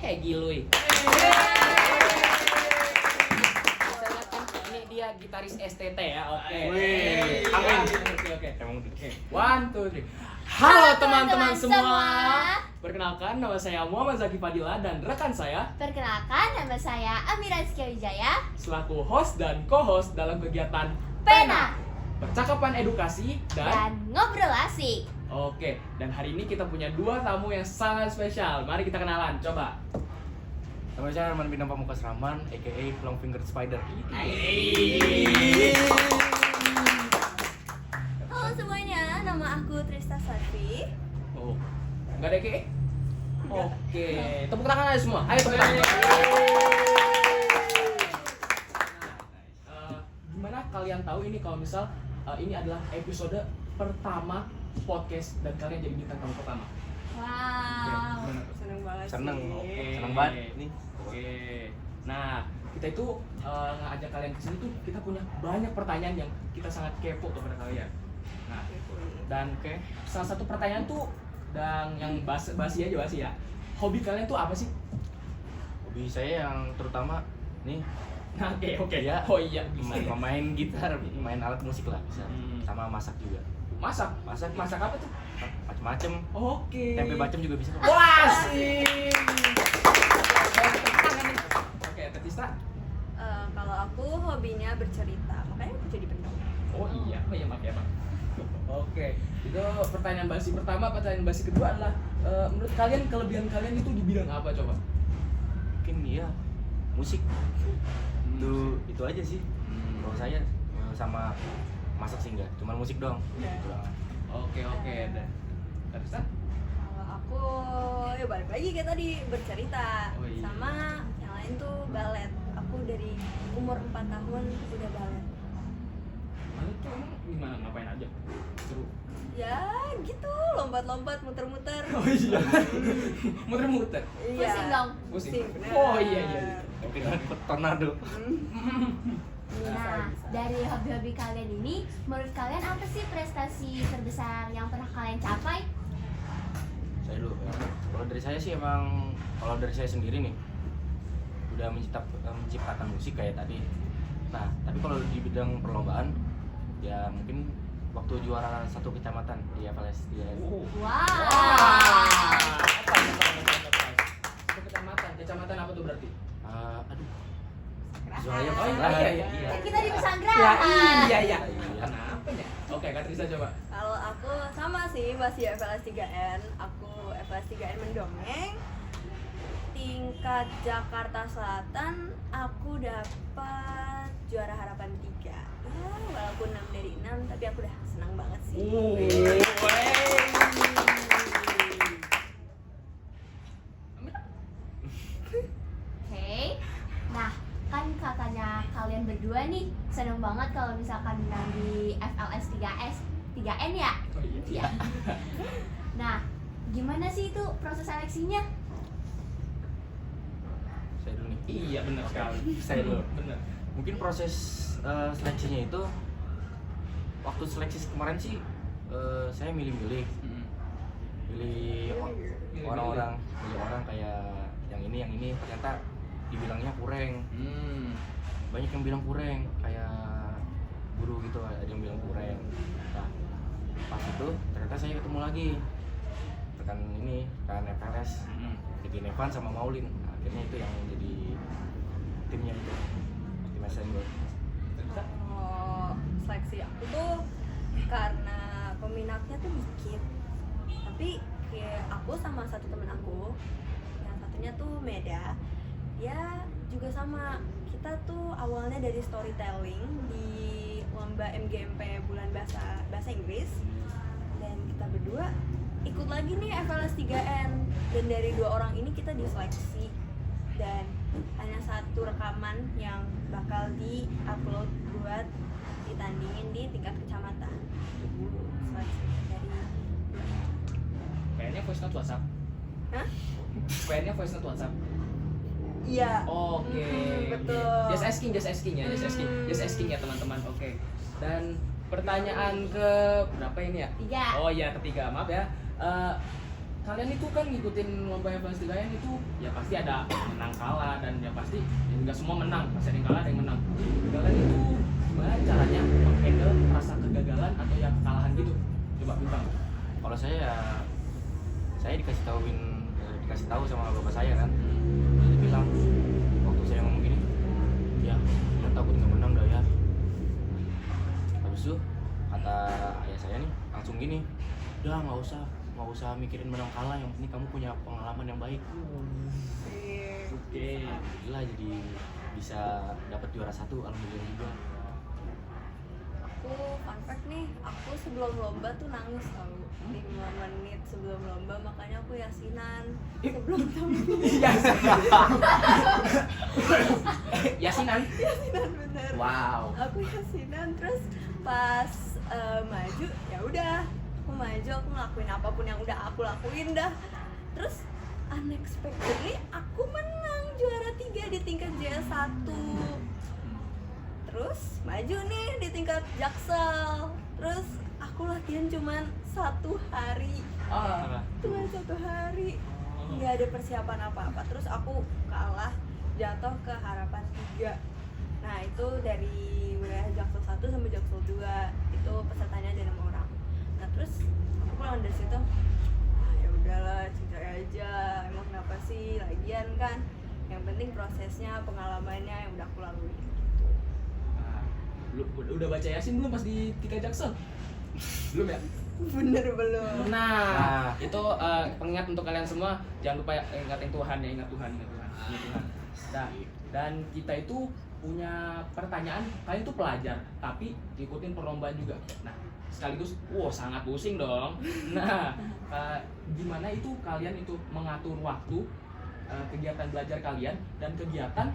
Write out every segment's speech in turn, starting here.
Peggy Lui. Ini dia gitaris STT ya, oke. Oke. Emang gitu. One, two, three. Halo teman-teman semua. Perkenalkan, nama saya Muhammad Zaki Fadila dan rekan saya. Perkenalkan, nama saya Amira Rizky Wijaya Selaku host dan co-host dalam kegiatan Pena Percakapan edukasi dan Ngobrol Asik. Oke, dan hari ini kita punya dua tamu yang sangat spesial. Mari kita kenalan, coba. Nama saya Arman Bintang Pamungkas Rahman, aka Long Finger Spider. Halo semuanya, nama aku Trista Sarfi. Oh, nggak ada kek? Oke, tepuk tangan aja semua. Ayo tepuk tangan. Gimana kalian tahu ini kalau misal ini adalah episode pertama podcast dan kalian jadi bintang tamu pertama? Wow, Seneng banget Seneng, sih. seneng banget nih. Oke. Nah, kita itu ngajak kalian ke sini tuh kita punya banyak pertanyaan yang kita sangat kepo kepada kalian. Nah, dan salah satu pertanyaan tuh yang basi ya. Hobi kalian tuh apa sih? Hobi saya yang terutama nih, Nah, oke. Ya. Oh iya, main gitar, main alat musik lah bisa. Sama masak juga. Masak apa tuh? Macem-macem. Oke. Tempe bacem juga bisa kok. Wah, sih. Oke, Tetista. Kalau aku hobinya bercerita, makanya aku jadi pendongeng. Oh iya, maaf ya, Pak. Oke, itu pertanyaan basi pertama. Pertanyaan basi kedua adalah menurut kalian kelebihan kalian itu di bidang apa coba? Mungkin ya musik. Itu aja sih. Kalau saya sama masak sih enggak, cuma musik doang. Ya. Gitu doang. Oke. Dan Tetista? Kalau aku ya balik lagi kayak tadi bercerita, Oh, iya. sama yang lain tuh balet. Aku dari umur 4 tahun udah balet. Lalu tuh emang gimana, ngapain aja? Seru. Ya gitu, lompat-lompat, muter-muter. Oh iya. Muter-muter. Iya. Pusing dong. Pusing. bener. Oh iya. Tapi kan tornado. Nah, dari hobi-hobi kalian ini, menurut kalian apa sih prestasi terbesar yang pernah kalian capai? Saya dulu ya. Kalau dari saya sih emang, kalau dari saya sendiri nih udah menciptakan musik kayak tadi. Nah, tapi kalau di bidang perlombaan ya mungkin waktu juara satu kecamatan di FLS di Wow. Itu kecamatan apa tuh berarti? Aduh. Zohaya. Oh iya. Kan kita di Pesanggerahan. Iya. Kenapa ya? Oke, Kak Trisa coba. Kalau aku sama sih, masih FLS 3N. Aku FLS 3N mendongeng. Tingkat Jakarta Selatan, aku dapat juara harapan 3. Ya, walaupun 6 dari 6, tapi aku udah senang banget sih. Oke. Nah, kan katanya kalian berdua nih seneng banget kalau misalkan menang di FLS 3N ya? Oh iya. Nah, gimana sih itu proses seleksinya? Saya dulu nih. Iya, benar sekali. Saya dulu. Benar. Mungkin proses seleksinya itu waktu seleksi kemarin sih saya milih orang kayak yang ini ternyata dibilangnya kurang. Banyak yang bilang kurang, kayak guru gitu ada yang bilang kurang. Nah, pas itu ternyata saya ketemu lagi rekan FLS, jadi Nevan sama Maulin. Nah, akhirnya itu yang jadi timnya itu, tim SNB. Kalau seleksi aku tuh karena peminatnya tuh dikit, tapi kayak aku sama satu temen aku, yang satunya tuh Meda, dia juga sama. Kita tuh awalnya dari storytelling di lomba MGMP bulan bahasa Inggris, dan kita berdua ikut lagi nih FLS 3N, dan dari 2 orang ini kita diseleksi, dan hanya satu rekaman yang bakal di-upload buat ditandingin di tingkat kecamatan. Seleksi dari PN-nya voice note WhatsApp. Hah? PN-nya voice note WhatsApp. Iya. Oke. Betul. Just asking ya teman-teman. Oke. Dan pertanyaan ke berapa ini ya? 3. Oh iya, ketiga. Maaf ya. kalian itu kan ngikutin lomba FLS 3N itu ya pasti ada menang kalah dan ya pasti ya nggak semua menang, pasti ada yang kalah ada yang menang. Kalian itu gimana caranya menghandle rasa kegagalan atau ya kekalahan gitu? Coba Bintang. Kalau saya dikasih tahu sama bapak saya kan, dia bilang waktu saya ngomong gini, ya kita takut nggak menang dah ya. Habis itu kata ayah saya nih langsung gini, udah nggak usah mikirin menang kalah, yang penting kamu punya pengalaman yang baik. Oke. Alhamdulillah jadi bisa dapat juara 1, alhamdulillah juga. Aku fun fact nih, aku sebelum lomba tuh nangis tau 5 menit sebelum lomba, makanya aku yasinan sebelum tampil. Yasinan. Yasinan bener. Wow. Aku yasinan, terus pas maju ya udah aku maju, aku ngelakuin apapun yang udah aku lakuin dah. Terus unexpectedly aku menang juara 3 di tingkat JS1. Terus maju nih di tingkat Jaksel. Terus aku latihan cuman 1 hari. Cuma 1 hari. Nggak ada persiapan apa-apa. Terus aku kalah, jatuh ke harapan 3. Nah itu dari wilayah Jaksel 1 sampai Jaksel 2. Itu pesertanya ada 6 orang. Nah terus aku pulang dari situ, ya udahlah cintai aja. Emang kenapa sih, lagian kan yang penting prosesnya, pengalamannya yang udah aku lalui. Nah, lu udah baca Yasin belum pas di Tika Jaksel? Belum ya? Bener belum? Nah, itu pengingat untuk kalian semua, jangan lupa ingatin Tuhan ya, ingat Tuhan. Nah, dan kita itu punya pertanyaan, kalian itu pelajar tapi ikutin perlombaan juga. Nah, sekaligus, sangat pusing dong. Nah, gimana itu kalian itu mengatur waktu kegiatan belajar kalian dan kegiatan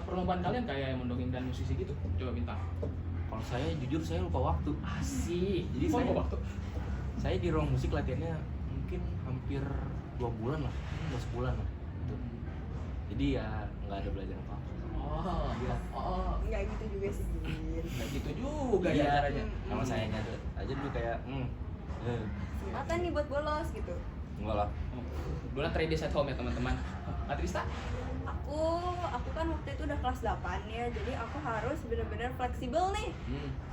perlombaan kalian kayak mendongeng dan musisi gitu? Coba Bintang. Kalau saya jujur saya lupa waktu. Asik. Jadi Kok saya lupa waktu. Saya di ruang musik latihannya mungkin hampir 2 bulan lah, 2 sebulan lah. Gitu. Jadi ya nggak ada belajar apa-apa. Nggak gitu juga sih. Nggak gitu juga Iya. ya caranya. Sama saya nyata aja dulu kayak Kesempatan nih buat bolos gitu. enggak lah. Bola trade at home ya teman-teman. Katrista? Aku kan waktu itu udah kelas 8 ya, jadi aku harus bener-bener fleksibel nih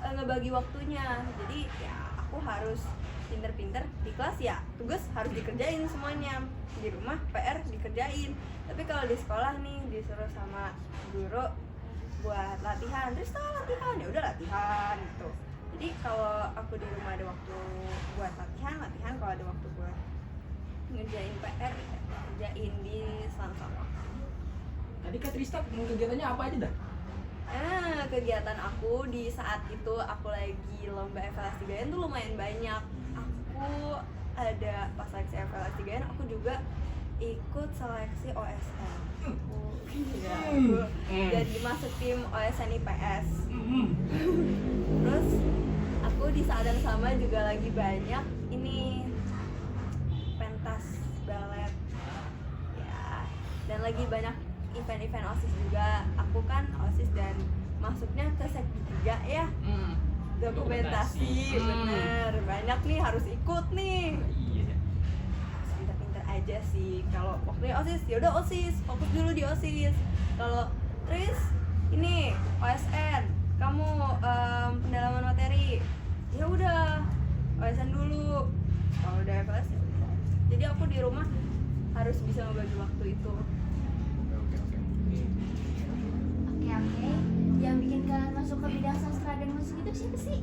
ngebagi waktunya. Jadi ya aku harus pinter-pinter di kelas, ya tugas harus dikerjain semuanya, di rumah PR dikerjain. Tapi kalau di sekolah nih disuruh sama guru buat latihan, terus latihan, ya udah latihan gitu. Jadi kalau aku di rumah ada waktu buat latihan, kalau ada waktu buat ngerjain PR, kerjain di selang-selang waktu. Tadi Katrista kegiatannya apa aja dah? Kegiatan aku di saat itu aku lagi lomba FLS 3N tuh lumayan banyak. Aku ada pas seleksi FLS 3N, aku juga ikut seleksi OSN. Aku jadi masuk tim OSN IPS. Terus aku di saat yang sama juga lagi banyak ini pentas balet ya, dan lagi banyak event-event OSIS juga. Aku kan OSIS dan masuknya ke Sekti 3 ya. Dokumentasi. Bener, banyak nih harus ikut nih. Iya. Pinter-pinter aja sih. Kalau waktunya OSIS, ya udah OSIS, fokus dulu di OSIS. Kalau terus ini OSN, kamu pendalaman materi, ya udah OSN dulu. Kalau udah kelas ya udah. Jadi aku di rumah harus bisa ngebagi waktu itu. Oke. Yang bikin kalian masuk ke bidang sastra dan musik itu siapa sih?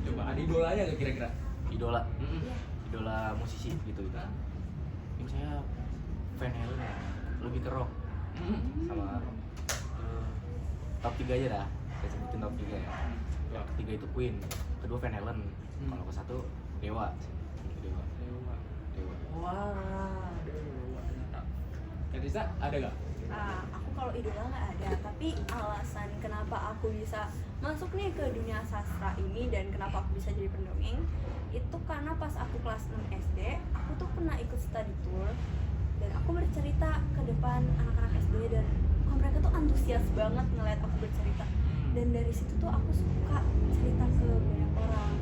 Coba ada idolanya nggak kira-kira? Idola. Iya. Idola musisi gitu. Mungkin saya fan Helen ya, lebih ke rock. Sama top 3 aja dah. Saya sebutin top 3 ya. Yang ketiga itu Queen, kedua Van Halen. Kalau ke satu Dewa. Dewa. Wah, Dewa ternyata. Katrista ada nggak? Aku kalau idola nggak ada, tapi alasan kenapa aku bisa masuk nih ke dunia sastra ini dan kenapa aku bisa jadi pendongeng itu karena pas aku kelas 6 SD, aku tuh pernah ikut study tour dan aku bercerita ke depan anak-anak SD dan mereka tuh antusias banget ngeliat aku bercerita, dan dari situ tuh aku suka cerita ke banyak orang.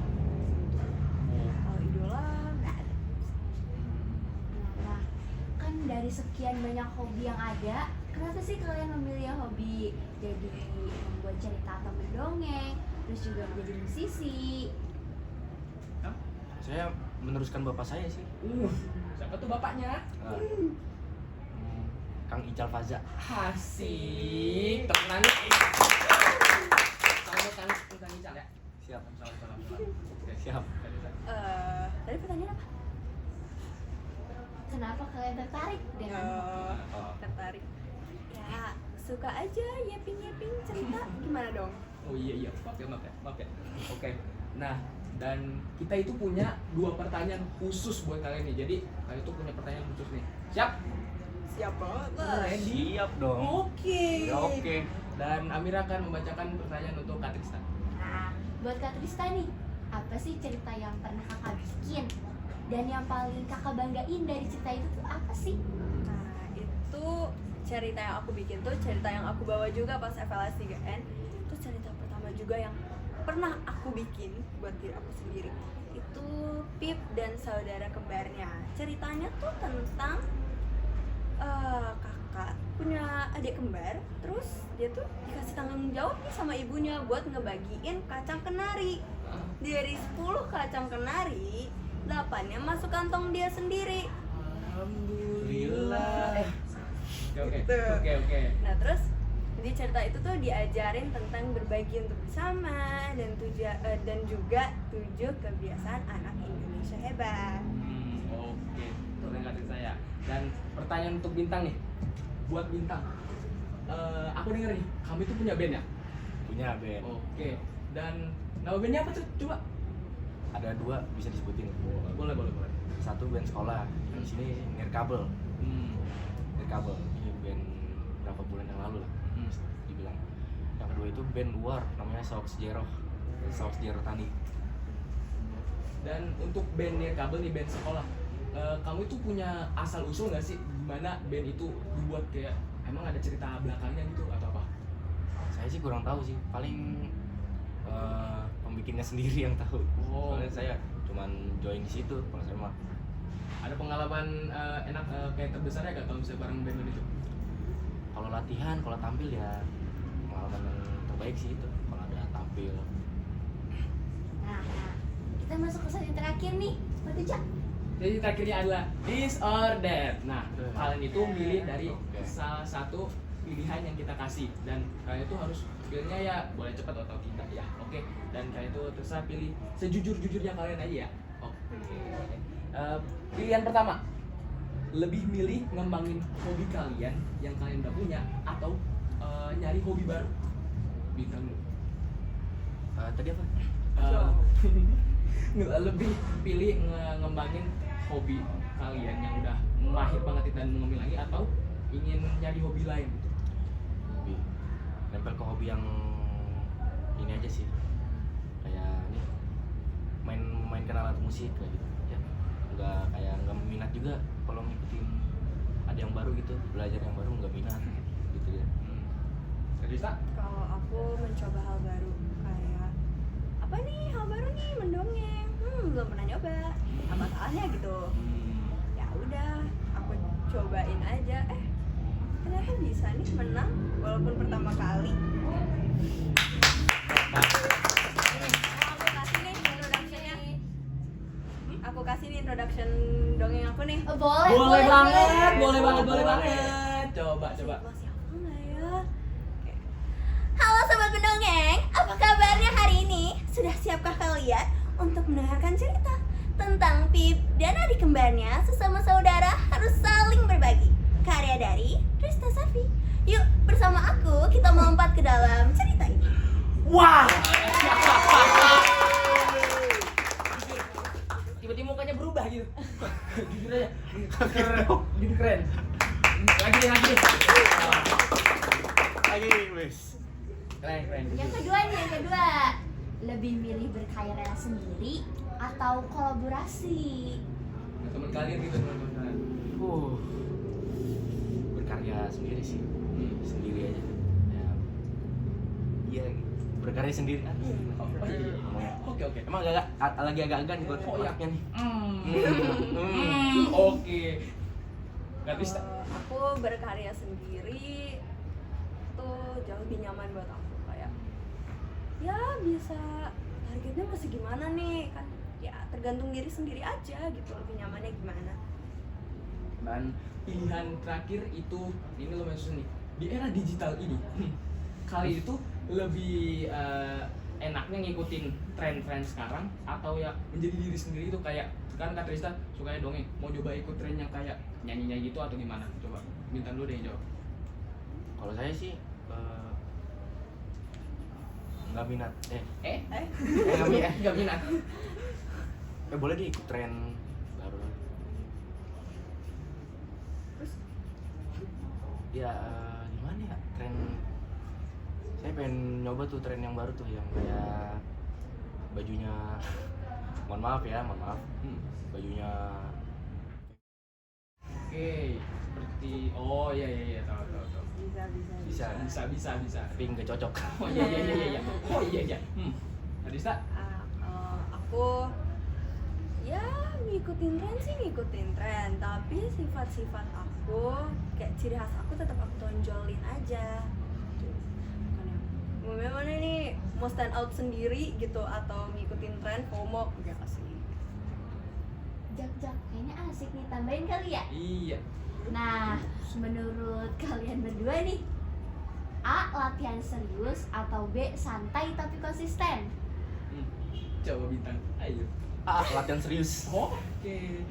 Kalau idola nggak ada. dari sekian banyak hobi yang ada, kenapa sih kalian memilih hobi jadi membuat cerita atau mendongeng, terus juga menjadi musisi? Saya meneruskan bapak saya sih. Siapa tuh bapaknya? Kang Ical Faza. Asik, temenan. Salam Kang Ical ya. Siap. Salam. Oke, Siap. Tadi pertanyaan apa? Kenapa kalian tertarik dengan Tertarik. Ya, suka aja yaping cerita. Gimana dong? Oh iya, maaf ya. Oke. Nah, dan kita itu punya 2 pertanyaan khusus buat kalian nih. Jadi, kalian itu punya pertanyaan khusus nih. Siap? Siap banget. Ready? Siap dong. Oke. Ya, oke. Dan Amira akan membacakan pertanyaan untuk Kak Tristan. Nah, buat Kak Trista nih, apa sih cerita yang pernah kakak bikin? Dan yang paling kakak banggain dari cerita itu tuh apa sih? Nah, itu cerita yang aku bikin tuh cerita yang aku bawa juga pas FLS 3N. Itu cerita pertama juga yang pernah aku bikin buat diri aku sendiri. Itu Pip dan saudara kembarnya. Ceritanya tuh tentang kakak punya adik kembar, terus dia tuh dikasih tanggung jawab nih sama ibunya buat ngebagiin kacang kenari. Dari 10 kacang kenari, 8-nya masuk kantong dia sendiri. Alhamdulillah. Oke. Gitu. Oke. Nah terus di cerita itu tuh diajarin tentang berbagi untuk bersama dan juga 7 kebiasaan anak Indonesia hebat. Oke. Pertanyaan saya. Dan pertanyaan untuk Bintang nih. Buat Bintang. Aku denger nih, kamu itu punya band ya? Punya band. Oke. Dan nama bandnya apa tuh? Coba. Ada 2 bisa disebutin. Boleh. Satu band sekolah. Di sini Nirkabel. Nirkabel. Ini band berapa bulan yang lalu lah. Dibilang. Yang kedua itu band luar namanya Saox Jero Tani. Dan untuk band Nirkabel nih, band sekolah, kamu itu punya asal usul nggak sih gimana band itu dibuat, kayak emang ada cerita belakangnya gitu atau apa? Saya sih kurang tahu sih, paling pembikinnya sendiri yang tahu. Oh. Soalnya saya cuman join di situ kalau saya mah. Ada pengalaman enak kayak terbesarnya gak kalau misalnya bareng band itu? Kalau latihan, kalau tampil ya pengalaman yang terbaik sih itu kalau ada tampil. Nah, kita masuk ke sesi terakhir nih, Batu Cak. Jadi terakhirnya adalah this or that. Nah, kalian itu milih dari Oke. salah satu pilihan yang kita kasih, dan kalian itu harus pilihnya ya boleh cepat atau tidak ya. Oke. Dan kalian itu terserah pilih sejujur-jujurnya kalian aja ya. Oke. Pilihan pertama, lebih milih ngembangin hobi kalian yang kalian udah punya atau nyari hobi baru? Bintang dulu. Tadi apa? Lebih pilih ngembangin hobi kalian yang udah mahir banget dan mengambil lagi, atau ingin nyari hobi lain gitu? Lebih nempel ke hobi yang ini aja sih, kayak ini mainkan alat musik kayak gitu ya, nggak minat juga kalau ngikutin ada yang baru gitu, belajar yang baru nggak minat gitu ya. Risa? Kalau aku mencoba hal baru kayak apa nih, hal baru nih, mendongeng, belum pernah nyoba, apa salahnya gitu. Ya udah, aku cobain aja, ternyata bisa nih menang walaupun pertama kali. Aku kasih nih introduction dongeng aku nih. Boleh banget. Boleh banget. Coba. Masih apa nggak ya? Halo sobat pendongeng, apa kabarnya hari ini? Sudah siapkah kalian untuk mendengarkan cerita tentang Pip dan adik kembarnya sesama saudara harus saling berbagi? Karya dari Trista Safi. Yuk bersama aku kita melompat ke dalam cerita ini. Wah. Tiba-tiba mukanya berubah gitu. Jujur aja. Jujur keren. Lagi. Lagi wes. Keren. Yang kedua, lebih milih berkarya sendiri atau kolaborasi? Teman kalian gitu, teman kalian. Berkarya sendiri sih, sendiri aja ya. Iya, berkarya sendiri. Oke. Emang lagi agak-agak nih buat Oh, iya. otaknya nih. Oke. Gak bisa. aku berkarya sendiri tuh jauh lebih nyaman buat aku, kayak ya bisa targetnya masih gimana nih kan, ya tergantung diri sendiri aja gitu, lebih nyamannya gimana. Dan pilihan terakhir itu, ini lumayan susah nih, di era digital ini kali itu lebih enaknya ngikutin tren-tren sekarang atau ya menjadi diri sendiri itu, kayak kan Kak Trista sukanya dongeng, mau coba ikut tren yang kayak nyanyi-nyanyi gitu atau gimana? Coba Bintang dulu deh yang jawab. Kalau saya sih nggak minat. Nggak minat. Boleh deh ikut tren baru. Terus Ya gimana ya, tren saya pengen nyoba tuh tren yang baru tuh, yang kayak bajunya mohon maaf, bajunya Oke, seperti iya tahu. bisa Bisa. tapi nggak cocok. Oh iya. Kak Trista? kalau aku ya ngikutin tren, tapi sifat-sifat aku kayak ciri khas aku tetap aku tonjolin aja. Bukan yang mana nih mau stand out sendiri gitu atau ngikutin tren FOMO enggak sih. Jak, kayaknya asik nih, tambahin kali ya. Iya. Nah, menurut kalian berdua nih, A. Latihan serius atau B. Santai tapi konsisten? Coba Bintang, ayo. Latihan serius. Oke.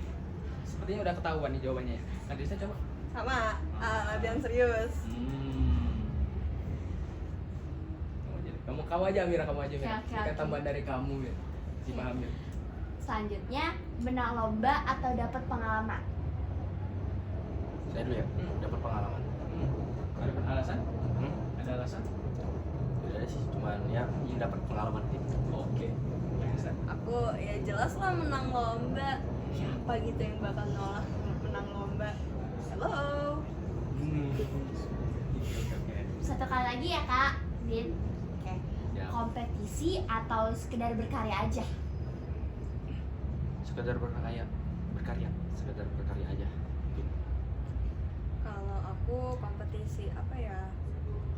Sepertinya udah ketahuan nih jawabannya ya. Kak Trista coba. Sama latihan serius. Kamu aja Mira. Oke. Kita tambahan dari kamu ya. Dipahami. Selanjutnya, menang lomba atau dapat pengalaman? Saya dulu ya, dapat pengalaman. Ada alasan? Hmm? Ada alasan? Tidak ada sih, cuman ya ingin dapat pengalaman gitu. Oke. Kak Trista? Aku ya jelas lah menang lomba. Siapa gitu yang bakal nolak menang lomba? Hello. Oke. Satu kali lagi ya Kak, Din. Oke. Ya. Kompetisi atau sekedar berkarya aja? Sekedar berkarya aja. Mungkin. Kalau aku kompetisi apa ya,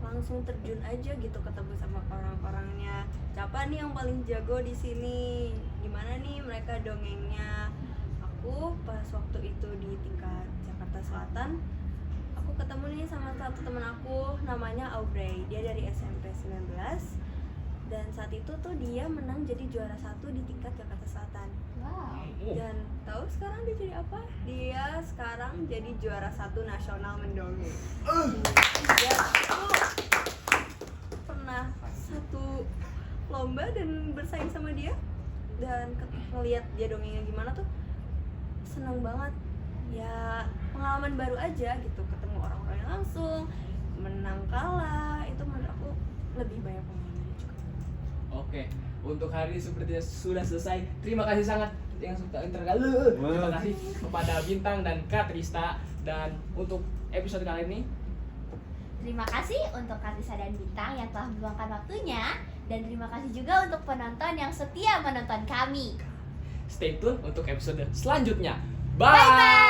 langsung terjun aja gitu, ketemu sama orang-orangnya. Siapa nih yang paling jago di sini? Gimana nih mereka dongengnya? Aku pas waktu itu di tingkat Jakarta Selatan, aku ketemu nih sama satu temen aku namanya Aubrey. Dia dari SMP 19 dan saat itu tuh dia menang jadi juara 1 di tingkat Jakarta Selatan. Wow. Dan tahu sekarang dia jadi apa? Dia sekarang jadi juara 1 nasional mendongeng. Dia tuh pernah satu lomba dan bersaing sama dia, dan ngelihat dia dongengnya gimana tuh seneng banget. Ya pengalaman baru aja gitu, ketemu orang-orangnya langsung, menang kalah, itu menurut aku lebih banyak pengalamannya juga. Oke, untuk hari ini sepertinya sudah selesai. Terima kasih sangat yang sudah terkali. Terima kasih kepada Bintang dan Kak Trista. Dan untuk episode kali ini, Terima kasih untuk Kak Trista dan Bintang yang telah meluangkan waktunya. Dan terima kasih juga untuk penonton yang setia menonton kami. stay tune untuk episode selanjutnya. Bye-bye.